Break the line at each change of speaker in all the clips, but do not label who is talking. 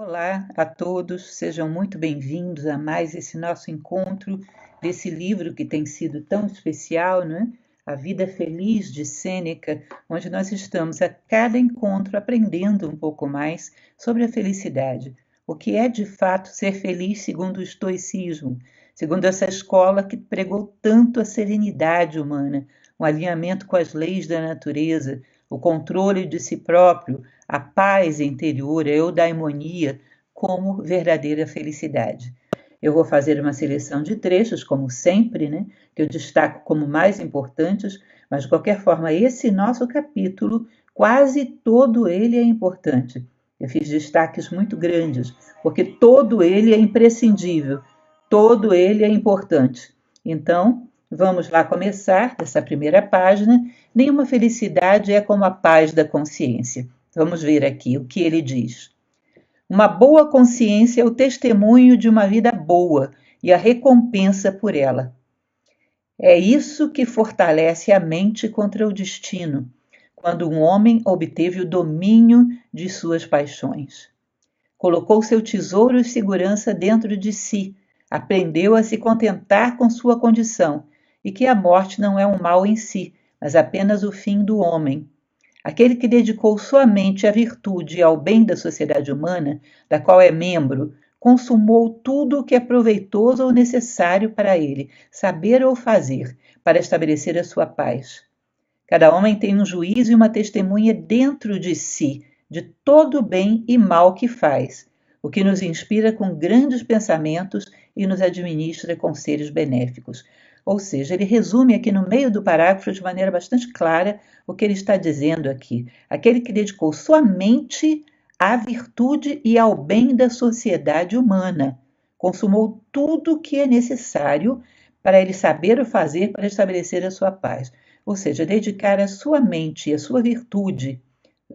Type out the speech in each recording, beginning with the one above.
Olá a todos, sejam muito bem-vindos a mais esse nosso encontro desse livro que tem sido tão especial, não é? A Vida Feliz de Sêneca, onde nós estamos a cada encontro aprendendo um pouco mais sobre a felicidade. O que é de fato ser feliz segundo o estoicismo, segundo essa escola que pregou tanto a serenidade humana, o alinhamento com as leis da natureza, o controle de si próprio, a paz interior, a eudaimonia, como verdadeira felicidade. Eu vou fazer uma seleção de trechos, como sempre, né, que eu destaco como mais importantes, mas de qualquer forma, esse nosso capítulo, quase todo ele é importante. Eu fiz destaques muito grandes, porque todo ele é imprescindível, todo ele é importante. Então, vamos lá começar dessa primeira página. Nenhuma felicidade é como a paz da consciência. Vamos ver aqui o que ele diz. Uma boa consciência é o testemunho de uma vida boa e a recompensa por ela. É isso que fortalece a mente contra o destino, quando um homem obteve o domínio de suas paixões. Colocou seu tesouro e segurança dentro de si, aprendeu a se contentar com sua condição e que a morte não é um mal em si, mas apenas o fim do homem. Aquele que dedicou sua mente à virtude e ao bem da sociedade humana, da qual é membro, consumou tudo o que é proveitoso ou necessário para ele, saber ou fazer, para estabelecer a sua paz. Cada homem tem um juízo e uma testemunha dentro de si, de todo o bem e mal que faz, o que nos inspira com grandes pensamentos e nos administra conselhos benéficos. Ou seja, ele resume aqui no meio do parágrafo de maneira bastante clara o que ele está dizendo aqui. Aquele que dedicou sua mente à virtude e ao bem da sociedade humana, consumou tudo o que é necessário para ele saber o fazer para estabelecer a sua paz. Ou seja, dedicar a sua mente e a sua virtude,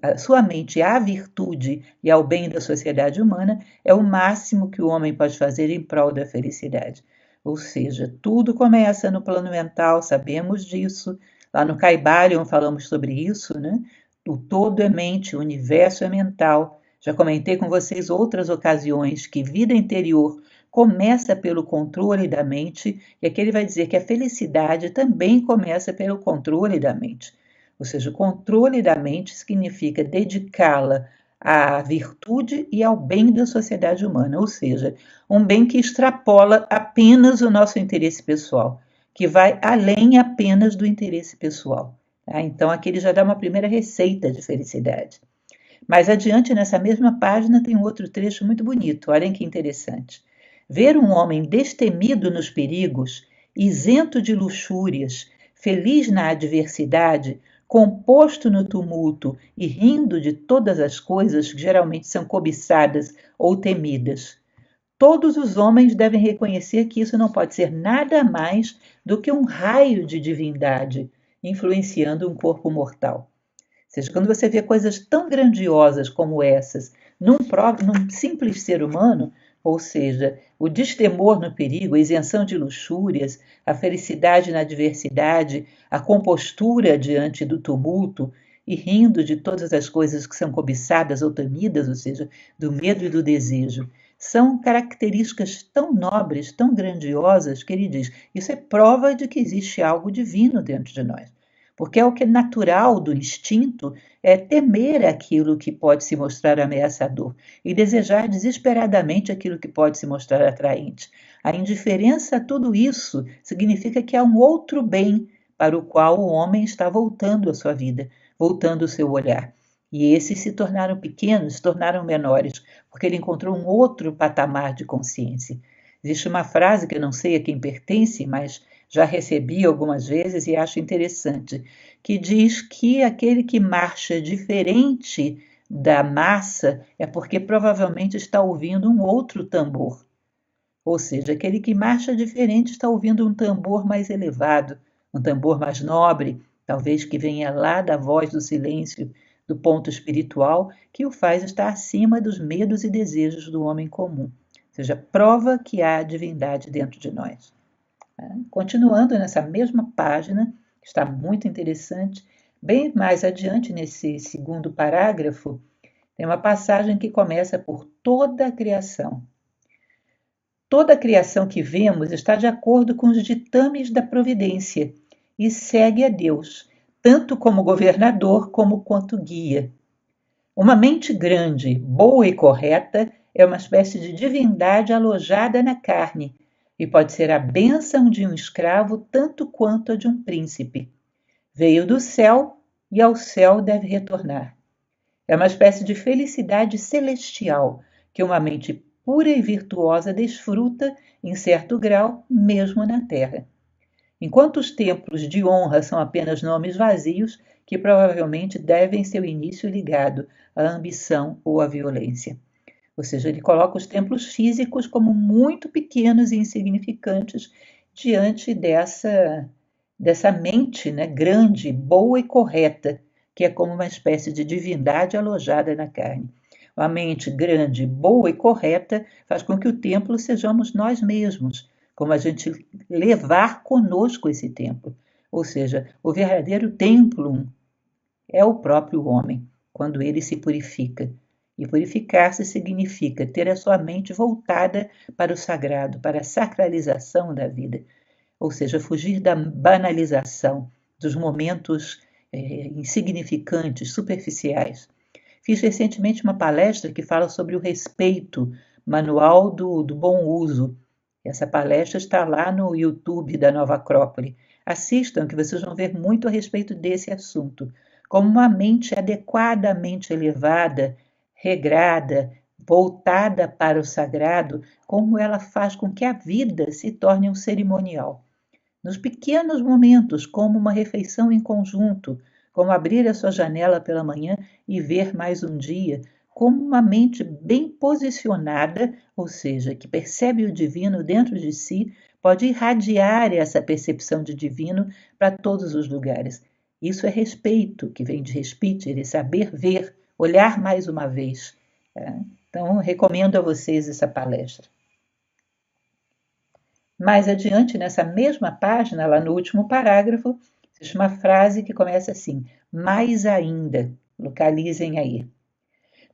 a sua mente à virtude e ao bem da sociedade humana é o máximo que o homem pode fazer em prol da felicidade. Ou seja, tudo começa no plano mental, sabemos disso. Lá no Caibalion falamos sobre isso, né? O todo é mente, o universo é mental. Já comentei com vocês outras ocasiões que vida interior começa pelo controle da mente, e aqui ele vai dizer que a felicidade também começa pelo controle da mente. Ou seja, o controle da mente significa dedicá-la à virtude e ao bem da sociedade humana, ou seja, um bem que extrapola apenas o nosso interesse pessoal, que vai além apenas do interesse pessoal. Tá? Então, aqui ele já dá uma primeira receita de felicidade. Mais adiante, nessa mesma página, tem um outro trecho muito bonito, olhem que interessante. Ver um homem destemido nos perigos, isento de luxúrias, feliz na adversidade, composto no tumulto e rindo de todas as coisas que geralmente são cobiçadas ou temidas. Todos os homens devem reconhecer que isso não pode ser nada mais do que um raio de divindade influenciando um corpo mortal. Ou seja, quando você vê coisas tão grandiosas como essas num simples ser humano, ou seja, o destemor no perigo, a isenção de luxúrias, a felicidade na adversidade, a compostura diante do tumulto e rindo de todas as coisas que são cobiçadas ou temidas, ou seja, do medo e do desejo, são características tão nobres, tão grandiosas, que ele diz, isso é prova de que existe algo divino dentro de nós. Porque é o que é natural do instinto é temer aquilo que pode se mostrar ameaçador e desejar desesperadamente aquilo que pode se mostrar atraente. A indiferença a tudo isso significa que há um outro bem para o qual o homem está voltando a sua vida, voltando o seu olhar. E esses se tornaram pequenos, se tornaram menores, porque ele encontrou um outro patamar de consciência. Existe uma frase que eu não sei a quem pertence, mas já recebi algumas vezes e acho interessante, que diz que aquele que marcha diferente da massa é porque provavelmente está ouvindo um outro tambor. Ou seja, aquele que marcha diferente está ouvindo um tambor mais elevado, um tambor mais nobre, talvez que venha lá da voz do silêncio, do ponto espiritual, que o faz estar acima dos medos e desejos do homem comum. Ou seja, prova que há divindade dentro de nós. Continuando nessa mesma página, que está muito interessante, bem mais adiante nesse segundo parágrafo, Tem uma passagem que começa por toda a criação. Toda a criação que vemos está de acordo com os ditames da providência e segue a Deus, tanto como governador como quanto guia. Uma mente grande, boa e correta é uma espécie de divindade alojada na carne e pode ser a bênção de um escravo tanto quanto a de um príncipe. Veio do céu e ao céu deve retornar. É uma espécie de felicidade celestial que uma mente pura e virtuosa desfruta em certo grau, mesmo na terra. Enquanto os templos de honra são apenas nomes vazios que provavelmente devem seu início ligado à ambição ou à violência. Ou seja, ele coloca os templos físicos como muito pequenos e insignificantes diante dessa mente, né, grande, boa e correta, que é como uma espécie de divindade alojada na carne. A mente grande, boa e correta faz com que o templo sejamos nós mesmos, como a gente levar conosco esse templo. Ou seja, o verdadeiro templo é o próprio homem, quando ele se purifica. E purificar-se significa ter a sua mente voltada para o sagrado, para a sacralização da vida. Ou seja, fugir da banalização, dos momentos insignificantes, superficiais. Fiz recentemente uma palestra que fala sobre o respeito, manual do bom uso. Essa palestra está lá no YouTube da Nova Acrópole. Assistam, que vocês vão ver muito a respeito desse assunto. Como uma mente adequadamente elevada, regrada, voltada para o sagrado, como ela faz com que a vida se torne um cerimonial. Nos pequenos momentos, como uma refeição em conjunto, como abrir a sua janela pela manhã e ver mais um dia, como uma mente bem posicionada, ou seja, que percebe o divino dentro de si, pode irradiar essa percepção de divino para todos os lugares. Isso é respeito, que vem de respitere, saber ver, olhar mais uma vez. Então, recomendo a vocês essa palestra. Mais adiante, nessa mesma página, lá no último parágrafo, existe uma frase que começa assim: mais ainda, localizem aí.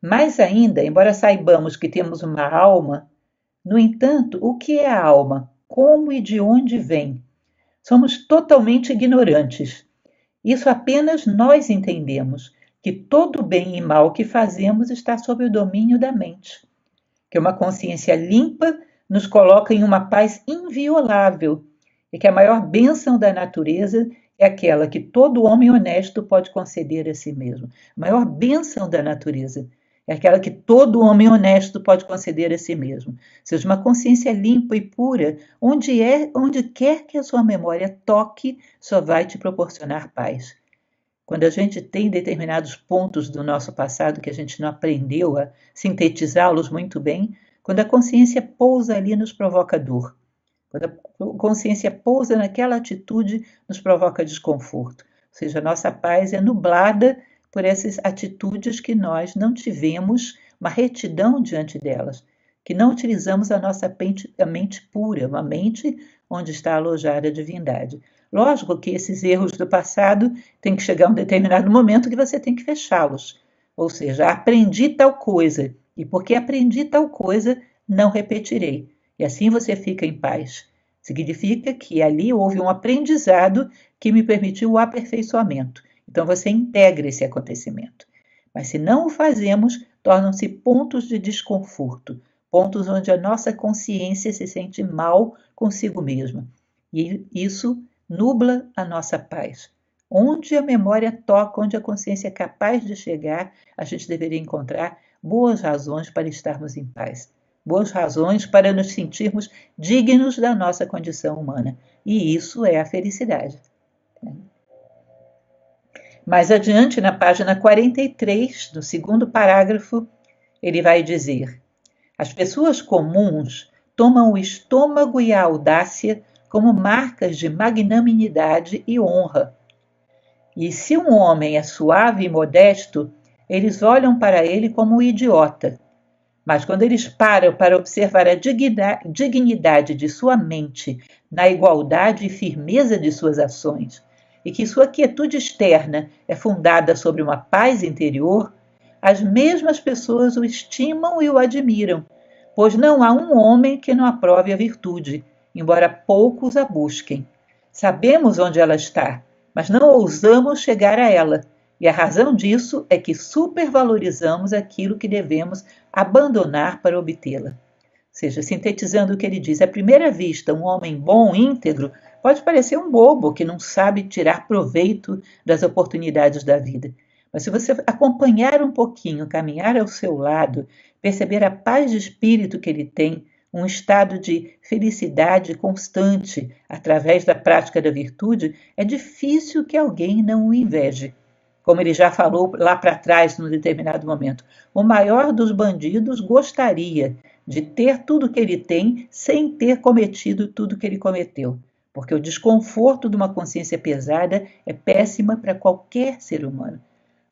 Mais ainda, embora saibamos que temos uma alma, no entanto, o que é a alma? Como e de onde vem? Somos totalmente ignorantes. Isso apenas nós entendemos, que todo bem e mal que fazemos está sob o domínio da mente, que uma consciência limpa nos coloca em uma paz inviolável e que a maior bênção da natureza é aquela que todo homem honesto pode conceder a si mesmo. A maior bênção da natureza é aquela que todo homem honesto pode conceder a si mesmo. Ou seja, uma consciência limpa e pura, onde quer que a sua memória toque, só vai te proporcionar paz. Quando a gente tem determinados pontos do nosso passado que a gente não aprendeu a sintetizá-los muito bem, quando a consciência pousa ali, nos provoca dor. Quando a consciência pousa naquela atitude, nos provoca desconforto. Ou seja, a nossa paz é nublada por essas atitudes que nós não tivemos uma retidão diante delas, que não utilizamos a nossa mente pura, uma mente onde está alojada a divindade. Lógico que esses erros do passado tem que chegar a um determinado momento que você tem que fechá-los. Ou seja, aprendi tal coisa, e porque aprendi tal coisa, não repetirei. E assim você fica em paz. Significa que ali houve um aprendizado que me permitiu o aperfeiçoamento. Então você integra esse acontecimento. Mas se não o fazemos, tornam-se pontos de desconforto, pontos onde a nossa consciência se sente mal consigo mesma. E isso nubla a nossa paz. Onde a memória toca, onde a consciência é capaz de chegar, a gente deveria encontrar boas razões para estarmos em paz. Boas razões para nos sentirmos dignos da nossa condição humana. E isso é a felicidade. Mais adiante, na página 43, no segundo parágrafo, ele vai dizer: as pessoas comuns tomam o estômago e a audácia como marcas de magnanimidade e honra. E se um homem é suave e modesto, eles olham para ele como um idiota. Mas quando eles param para observar a dignidade de sua mente na igualdade e firmeza de suas ações, e que sua quietude externa é fundada sobre uma paz interior, as mesmas pessoas o estimam e o admiram, pois não há um homem que não aprove a virtude, embora poucos a busquem. Sabemos onde ela está, mas não ousamos chegar a ela, e a razão disso é que supervalorizamos aquilo que devemos abandonar para obtê-la. Ou seja, sintetizando o que ele diz, à primeira vista, um homem bom, íntegro, pode parecer um bobo que não sabe tirar proveito das oportunidades da vida. Mas se você acompanhar um pouquinho, caminhar ao seu lado, perceber a paz de espírito que ele tem, um estado de felicidade constante através da prática da virtude, é difícil que alguém não o inveje. Como ele já falou lá para trás, num determinado momento, o maior dos bandidos gostaria de ter tudo que ele tem sem ter cometido tudo que ele cometeu, porque o desconforto de uma consciência pesada é péssima para qualquer ser humano.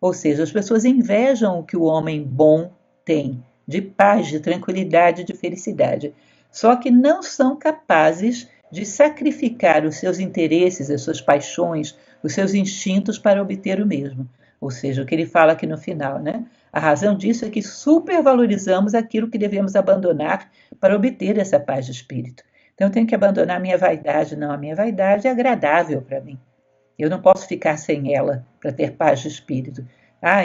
Ou seja, as pessoas invejam o que o homem bom tem, de paz, de tranquilidade, de felicidade, só que não são capazes de sacrificar os seus interesses, as suas paixões, os seus instintos para obter o mesmo. Ou seja, o que ele fala aqui no final, né? A razão disso é que supervalorizamos aquilo que devemos abandonar para obter essa paz de espírito. Então eu tenho que abandonar a minha vaidade. Não, a minha vaidade é agradável para mim. Eu não posso ficar sem ela para ter paz de espírito.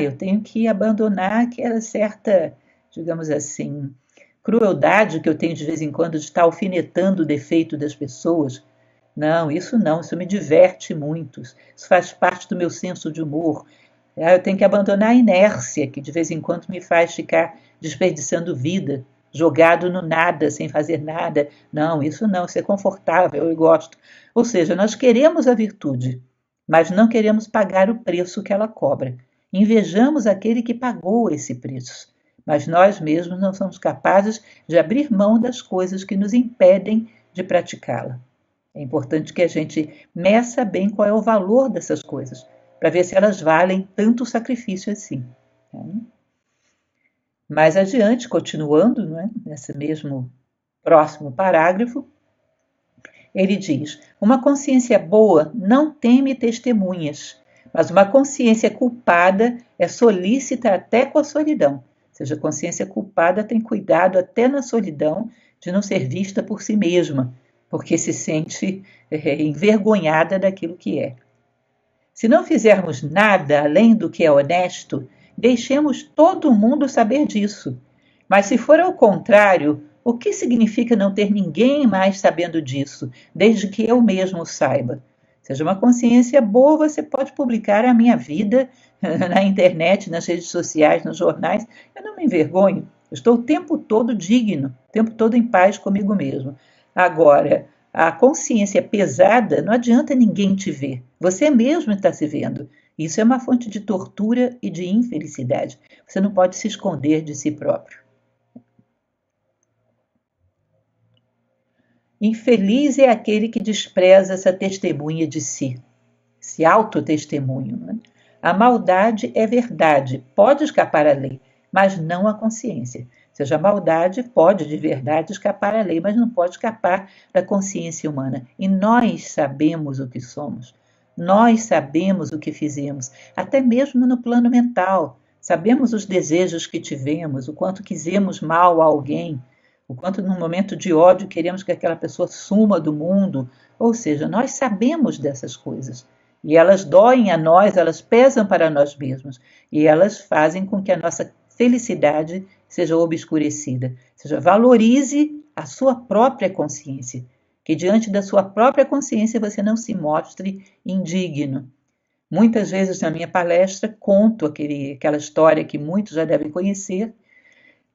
Eu tenho que abandonar aquela certa, digamos assim, crueldade que eu tenho de vez em quando de estar alfinetando o defeito das pessoas. Não, isso me diverte muito. Isso faz parte do meu senso de humor. Eu tenho que abandonar a inércia, que de vez em quando me faz ficar desperdiçando vida, jogado no nada, sem fazer nada. Não, isso é confortável, eu gosto. Ou seja, nós queremos a virtude, mas não queremos pagar o preço que ela cobra. Invejamos aquele que pagou esse preço, mas nós mesmos não somos capazes de abrir mão das coisas que nos impedem de praticá-la. É importante que a gente meça bem qual é o valor dessas coisas, para ver se elas valem tanto sacrifício assim. Mais adiante, continuando, nesse mesmo próximo parágrafo, ele diz: uma consciência boa não teme testemunhas, mas uma consciência culpada é solícita até com a solidão. Ou seja, a consciência culpada tem cuidado até na solidão de não ser vista por si mesma, porque se sente envergonhada daquilo que é. Se não fizermos nada além do que é honesto, deixemos todo mundo saber disso. Mas se for ao contrário, o que significa não ter ninguém mais sabendo disso, desde que eu mesmo saiba? Seja uma consciência boa, você pode publicar a minha vida na internet, nas redes sociais, nos jornais. Eu não me envergonho. Eu estou o tempo todo digno, o tempo todo em paz comigo mesmo. Agora, a consciência pesada, não adianta ninguém te ver. Você mesmo está se vendo. Isso é uma fonte de tortura e de infelicidade. Você não pode se esconder de si próprio. Infeliz é aquele que despreza essa testemunha de si, esse autotestemunho. A maldade é verdade, pode escapar à lei, mas não à consciência. Ou seja, a maldade pode de verdade escapar à lei, mas não pode escapar da consciência humana. E nós sabemos o que somos, nós sabemos o que fizemos, até mesmo no plano mental. Sabemos os desejos que tivemos, o quanto quisemos mal a alguém, o quanto num momento de ódio queremos que aquela pessoa suma do mundo. Ou seja, nós sabemos dessas coisas. E elas doem a nós, elas pesam para nós mesmos. E elas fazem com que a nossa felicidade seja obscurecida. Ou seja, valorize a sua própria consciência. Que diante da sua própria consciência você não se mostre indigno. Muitas vezes na minha palestra conto aquela história que muitos já devem conhecer,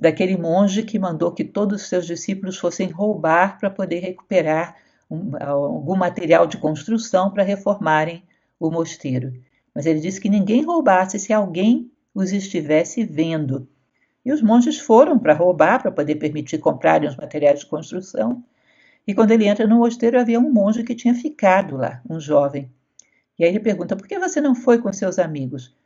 daquele monge que mandou que todos os seus discípulos fossem roubar para poder recuperar algum material de construção para reformarem o mosteiro. Mas ele disse que ninguém roubasse se alguém os estivesse vendo. E os monges foram para roubar, para poder permitir comprarem os materiais de construção. E quando ele entra no mosteiro, havia um monge que tinha ficado lá, um jovem. E aí ele pergunta: por que você não foi com seus amigos?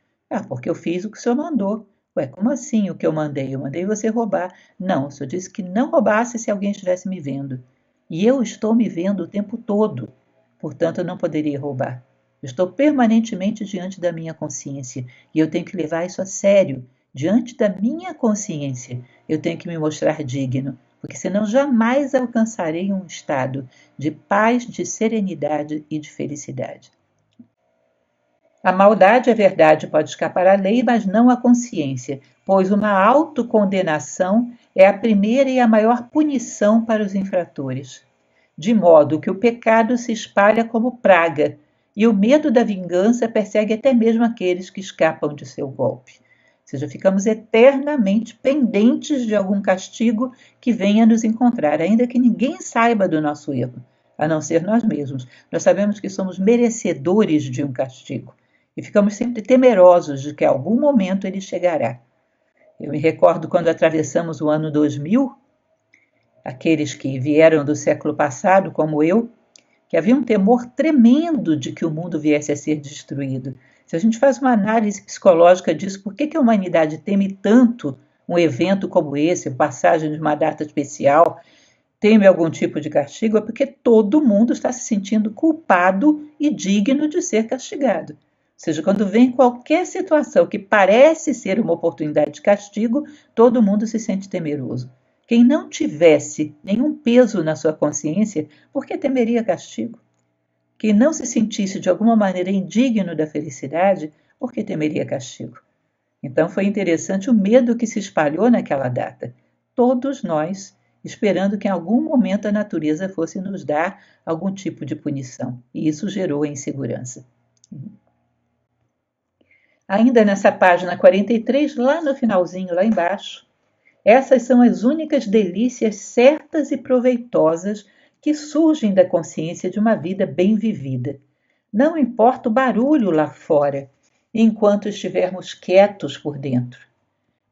Porque eu fiz o que o senhor mandou. Ué, como assim o que eu mandei? Eu mandei você roubar. Não, o senhor disse que não roubasse se alguém estivesse me vendo. E eu estou me vendo o tempo todo. Portanto, eu não poderia roubar. Eu estou permanentemente diante da minha consciência. E eu tenho que levar isso a sério, diante da minha consciência, eu tenho que me mostrar digno, porque senão jamais alcançarei um estado de paz, de serenidade e de felicidade. A maldade, é verdade, pode escapar à lei, mas não à consciência, pois uma autocondenação é a primeira e a maior punição para os infratores. De modo que o pecado se espalha como praga, e o medo da vingança persegue até mesmo aqueles que escapam de seu golpe. Ou seja, ficamos eternamente pendentes de algum castigo que venha nos encontrar, ainda que ninguém saiba do nosso erro, a não ser nós mesmos. Nós sabemos que somos merecedores de um castigo e ficamos sempre temerosos de que em algum momento ele chegará. Eu me recordo quando atravessamos o ano 2000, aqueles que vieram do século passado, como eu, que havia um temor tremendo de que o mundo viesse a ser destruído. Se a gente faz uma análise psicológica disso, por que a humanidade teme tanto um evento como esse, a passagem de uma data especial, teme algum tipo de castigo? É porque todo mundo está se sentindo culpado e digno de ser castigado. Ou seja, quando vem qualquer situação que parece ser uma oportunidade de castigo, todo mundo se sente temeroso. Quem não tivesse nenhum peso na sua consciência, por que temeria castigo? Quem não se sentisse de alguma maneira indigno da felicidade, por que temeria castigo? Então foi interessante o medo que se espalhou naquela data. Todos nós esperando que em algum momento a natureza fosse nos dar algum tipo de punição. E isso gerou a insegurança. Ainda nessa página 43, lá no finalzinho, lá embaixo, essas são as únicas delícias certas e proveitosas que surgem da consciência de uma vida bem vivida. Não importa o barulho lá fora, enquanto estivermos quietos por dentro.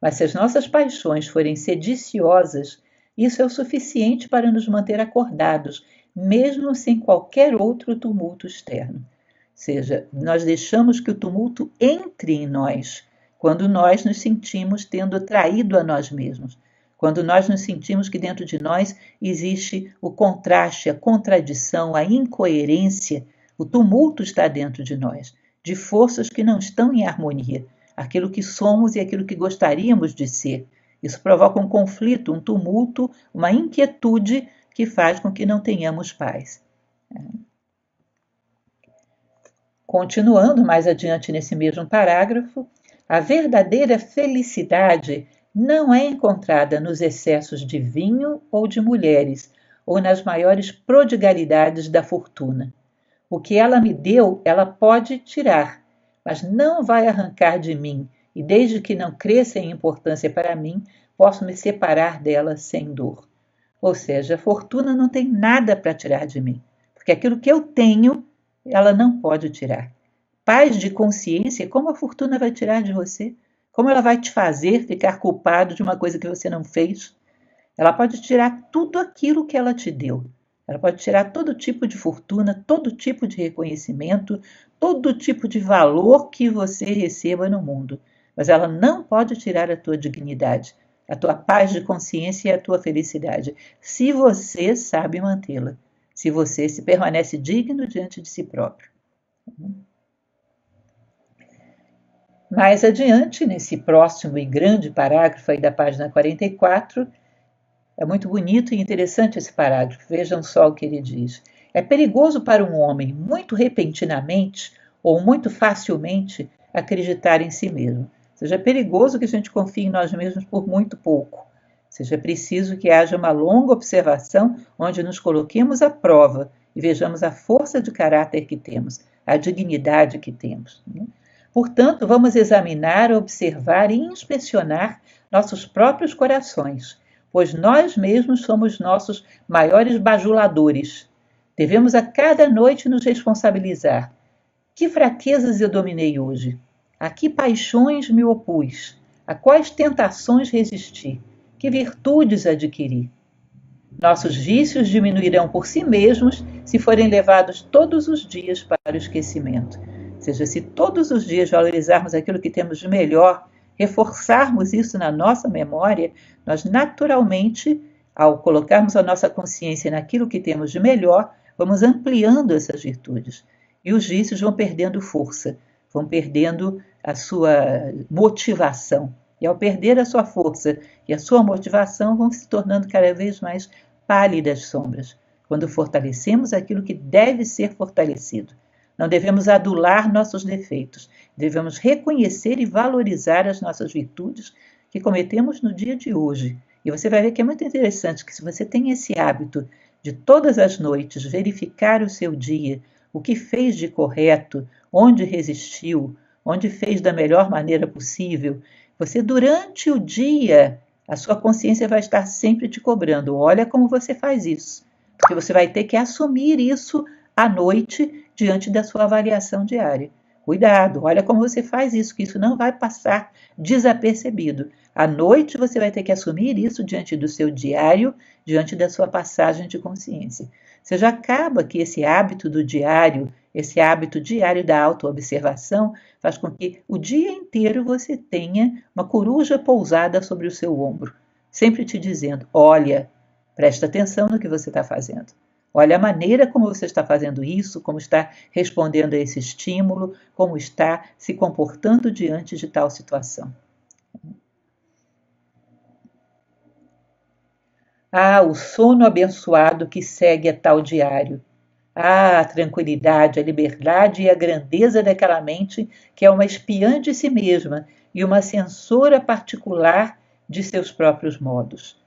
Mas se as nossas paixões forem sediciosas, isso é o suficiente para nos manter acordados, mesmo sem qualquer outro tumulto externo. Ou seja, nós deixamos que o tumulto entre em nós, quando nós nos sentimos tendo traído a nós mesmos, quando nós nos sentimos que dentro de nós existe o contraste, a contradição, a incoerência, o tumulto está dentro de nós, de forças que não estão em harmonia, aquilo que somos e aquilo que gostaríamos de ser. Isso provoca um conflito, um tumulto, uma inquietude que faz com que não tenhamos paz. Continuando mais adiante nesse mesmo parágrafo, a verdadeira felicidade não é encontrada nos excessos de vinho ou de mulheres, ou nas maiores prodigalidades da fortuna. O que ela me deu, ela pode tirar, mas não vai arrancar de mim, e desde que não cresça em importância para mim, posso me separar dela sem dor. Ou seja, a fortuna não tem nada para tirar de mim, porque aquilo que eu tenho, ela não pode tirar. Paz de consciência, como a fortuna vai tirar de você? Como ela vai te fazer ficar culpado de uma coisa que você não fez? Ela pode tirar tudo aquilo que ela te deu. Ela pode tirar todo tipo de fortuna, todo tipo de reconhecimento, todo tipo de valor que você receba no mundo. Mas ela não pode tirar a tua dignidade, a tua paz de consciência e a tua felicidade, se você sabe mantê-la, se você se permanece digno diante de si próprio. Mais adiante, nesse próximo e grande parágrafo aí da página 44, é muito bonito e interessante esse parágrafo. Vejam só o que ele diz. É perigoso para um homem, muito repentinamente ou muito facilmente, acreditar em si mesmo. Ou seja, é perigoso que a gente confie em nós mesmos por muito pouco. Ou seja, é preciso que haja uma longa observação onde nos coloquemos à prova e vejamos a força de caráter que temos, a dignidade que temos. Portanto, vamos examinar, observar e inspecionar nossos próprios corações, pois nós mesmos somos nossos maiores bajuladores. Devemos a cada noite nos responsabilizar. Que fraquezas eu dominei hoje? A que paixões me opus? A quais tentações resisti? Que virtudes adquiri? Nossos vícios diminuirão por si mesmos se forem levados todos os dias para o esquecimento. Ou seja, se todos os dias valorizarmos aquilo que temos de melhor, reforçarmos isso na nossa memória, nós naturalmente, ao colocarmos a nossa consciência naquilo que temos de melhor, vamos ampliando essas virtudes. E os vícios vão perdendo força, vão perdendo a sua motivação. E ao perder a sua força e a sua motivação, vão se tornando cada vez mais pálidas sombras. Quando fortalecemos aquilo que deve ser fortalecido. Não devemos adular nossos defeitos, devemos reconhecer e valorizar as nossas virtudes que cometemos no dia de hoje. E você vai ver que é muito interessante que se você tem esse hábito de todas as noites verificar o seu dia, o que fez de correto, onde resistiu, onde fez da melhor maneira possível, você durante o dia, a sua consciência vai estar sempre te cobrando. Olha como você faz isso. Porque você vai ter que assumir isso à noite diante da sua avaliação diária. Cuidado, olha como você faz isso, que isso não vai passar desapercebido. À noite você vai ter que assumir isso diante do seu diário, diante da sua passagem de consciência. Você já acaba que esse hábito do diário, esse hábito diário da autoobservação, faz com que o dia inteiro você tenha uma coruja pousada sobre o seu ombro, sempre te dizendo: olha, presta atenção no que você está fazendo. Olha a maneira como você está fazendo isso, como está respondendo a esse estímulo, como está se comportando diante de tal situação. Ah, o sono abençoado que segue a tal diário. Ah, a tranquilidade, a liberdade e a grandeza daquela mente que é uma espiã de si mesma e uma censora particular de seus próprios modos.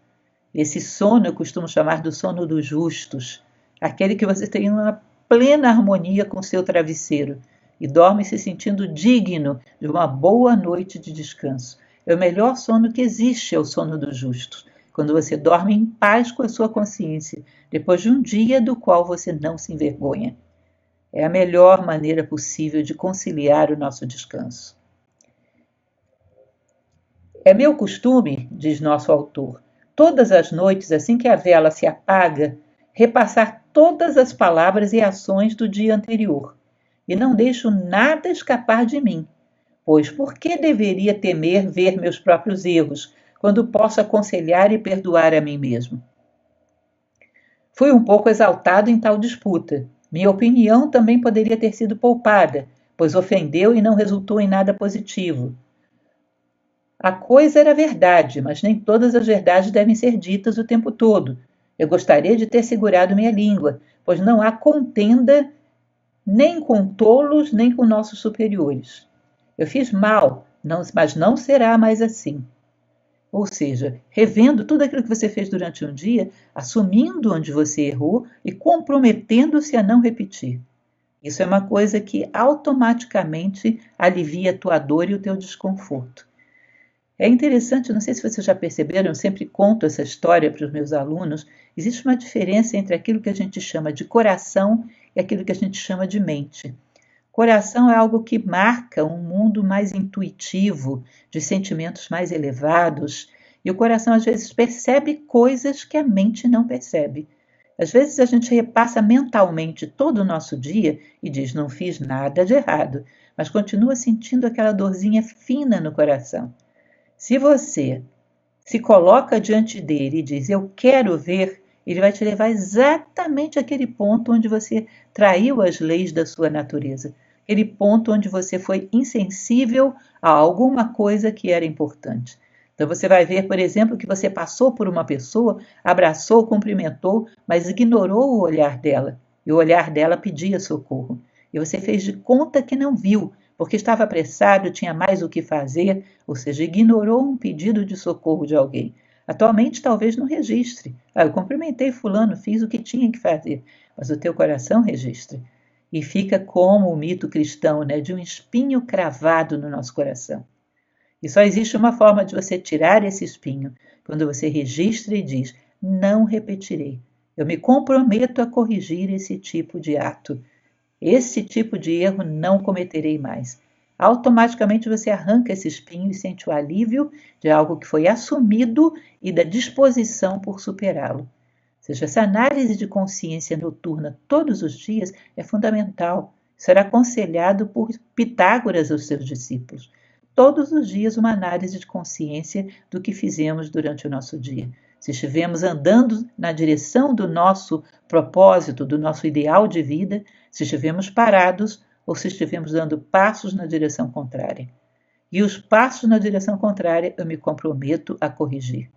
Esse sono eu costumo chamar do sono dos justos, aquele que você tem uma plena harmonia com seu travesseiro e dorme se sentindo digno de uma boa noite de descanso. É o melhor sono que existe, é o sono dos justos, quando você dorme em paz com a sua consciência, depois de um dia do qual você não se envergonha. É a melhor maneira possível de conciliar o nosso descanso. É meu costume, diz nosso autor, todas as noites, assim que a vela se apaga, repassar todas as palavras e ações do dia anterior, e não deixo nada escapar de mim, pois por que deveria temer ver meus próprios erros, quando posso aconselhar e perdoar a mim mesmo? Fui um pouco exaltado em tal disputa. Minha opinião também poderia ter sido poupada, pois ofendeu e não resultou em nada positivo. A coisa era verdade, mas nem todas as verdades devem ser ditas o tempo todo. Eu gostaria de ter segurado minha língua, pois não há contenda nem com tolos, nem com nossos superiores. Eu fiz mal, mas não será mais assim. Ou seja, revendo tudo aquilo que você fez durante um dia, assumindo onde você errou e comprometendo-se a não repetir. Isso é uma coisa que automaticamente alivia a tua dor e o teu desconforto. É interessante, não sei se vocês já perceberam, eu sempre conto essa história para os meus alunos. Existe uma diferença entre aquilo que a gente chama de coração e aquilo que a gente chama de mente. Coração é algo que marca um mundo mais intuitivo, de sentimentos mais elevados, e o coração às vezes percebe coisas que a mente não percebe. Às vezes a gente repassa mentalmente todo o nosso dia e diz: não fiz nada de errado, mas continua sentindo aquela dorzinha fina no coração. Se você se coloca diante dele e diz: eu quero ver, ele vai te levar exatamente àquele ponto onde você traiu as leis da sua natureza, aquele ponto onde você foi insensível a alguma coisa que era importante. Então você vai ver, por exemplo, que você passou por uma pessoa, abraçou, cumprimentou, mas ignorou o olhar dela, e o olhar dela pedia socorro. E você fez de conta que não viu, porque estava apressado, tinha mais o que fazer, ou seja, ignorou um pedido de socorro de alguém. Atualmente talvez não registre. Eu cumprimentei fulano, fiz o que tinha que fazer, mas o teu coração registre. E fica como o mito cristão, né, de um espinho cravado no nosso coração. E só existe uma forma de você tirar esse espinho, quando você registra e diz: não repetirei. Eu me comprometo a corrigir esse tipo de ato. Esse tipo de erro não cometerei mais. Automaticamente você arranca esse espinho e sente o alívio de algo que foi assumido e da disposição por superá-lo. Ou seja, essa análise de consciência noturna todos os dias é fundamental. Será aconselhado por Pitágoras aos seus discípulos. Todos os dias uma análise de consciência do que fizemos durante o nosso dia. Se estivermos andando na direção do nosso propósito, do nosso ideal de vida, se estivermos parados ou se estivermos dando passos na direção contrária. e os passos na direção contrária eu me comprometo a corrigir.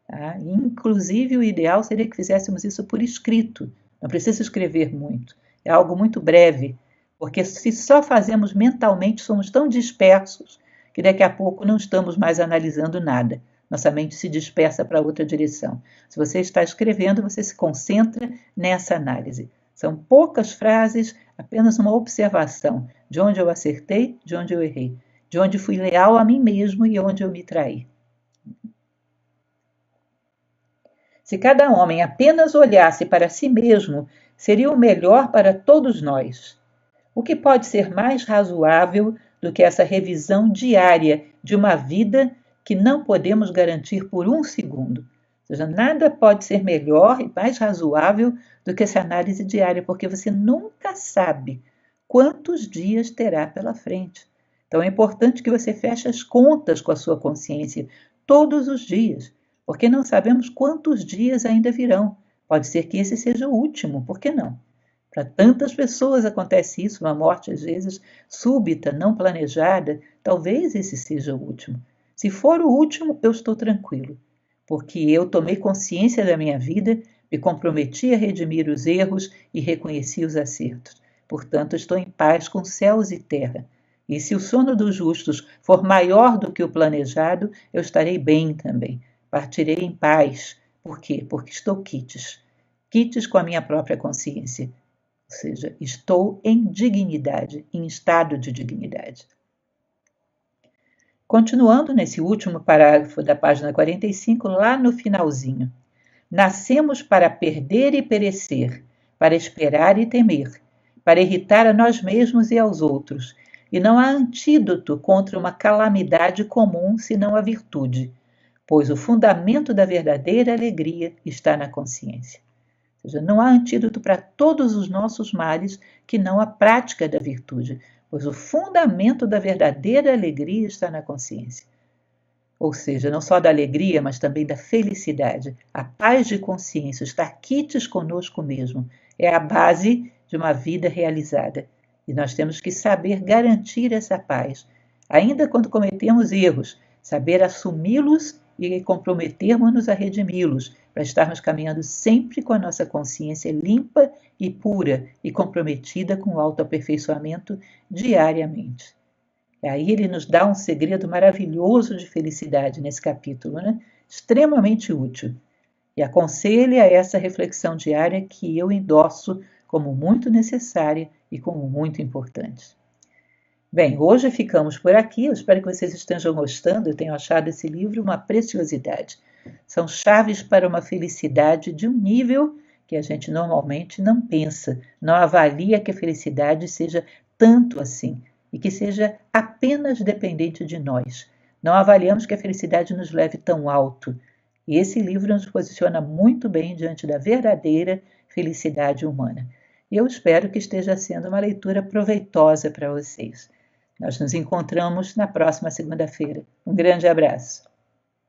Tá? Inclusive, o ideal seria que fizéssemos isso por escrito. Não precisa escrever muito. É algo muito breve, porque se só fazemos mentalmente, somos tão dispersos que daqui a pouco não estamos mais analisando nada. Nossa mente se dispersa para outra direção. Se você está escrevendo, você se concentra nessa análise. São poucas frases, apenas uma observação de onde eu acertei, de onde eu errei, de onde fui leal a mim mesmo e onde eu me traí. Se cada homem apenas olhasse para si mesmo, seria o melhor para todos nós. O que pode ser mais razoável do que essa revisão diária de uma vida que não podemos garantir por um segundo? Ou seja, nada pode ser melhor e mais razoável do que essa análise diária, porque você nunca sabe quantos dias terá pela frente. Então é importante que você feche as contas com a sua consciência todos os dias, porque não sabemos quantos dias ainda virão. Pode ser que esse seja o último, por que não? Para tantas pessoas acontece isso, uma morte às vezes súbita, não planejada, talvez esse seja o último. Se for o último, eu estou tranquilo, porque eu tomei consciência da minha vida, me comprometi a redimir os erros e reconheci os acertos. Portanto, estou em paz com céus e terra. E se o sono dos justos for maior do que o planejado, eu estarei bem também. Partirei em paz. Por quê? Porque estou quites. Quites com a minha própria consciência. Ou seja, estou em dignidade, em estado de dignidade. Continuando nesse último parágrafo da página 45, lá no finalzinho. Nascemos para perder e perecer, para esperar e temer, para irritar a nós mesmos e aos outros, e não há antídoto contra uma calamidade comum senão a virtude, pois o fundamento da verdadeira alegria está na consciência. Ou seja, não há antídoto para todos os nossos males que não a prática da virtude, pois o fundamento da verdadeira alegria está na consciência. Ou seja, não só da alegria, mas também da felicidade. A paz de consciência, estar quites conosco mesmo, é a base de uma vida realizada. E nós temos que saber garantir essa paz, ainda quando cometemos erros, saber assumi-los e comprometermos-nos a redimi-los, para estarmos caminhando sempre com a nossa consciência limpa e pura e comprometida com o autoaperfeiçoamento diariamente. E aí ele nos dá um segredo maravilhoso de felicidade nesse capítulo, né? Extremamente útil. E aconselho a essa reflexão diária que eu endosso como muito necessária e como muito importante. Bem, hoje ficamos por aqui. Eu espero que vocês estejam gostando. Eu tenho achado esse livro uma preciosidade. São chaves para uma felicidade de um nível que a gente normalmente não pensa, não avalia que a felicidade seja tanto assim e que seja apenas dependente de nós. Não avaliamos que a felicidade nos leve tão alto. E esse livro nos posiciona muito bem diante da verdadeira felicidade humana. E eu espero que esteja sendo uma leitura proveitosa para vocês. Nós nos encontramos na próxima segunda-feira. Um grande abraço.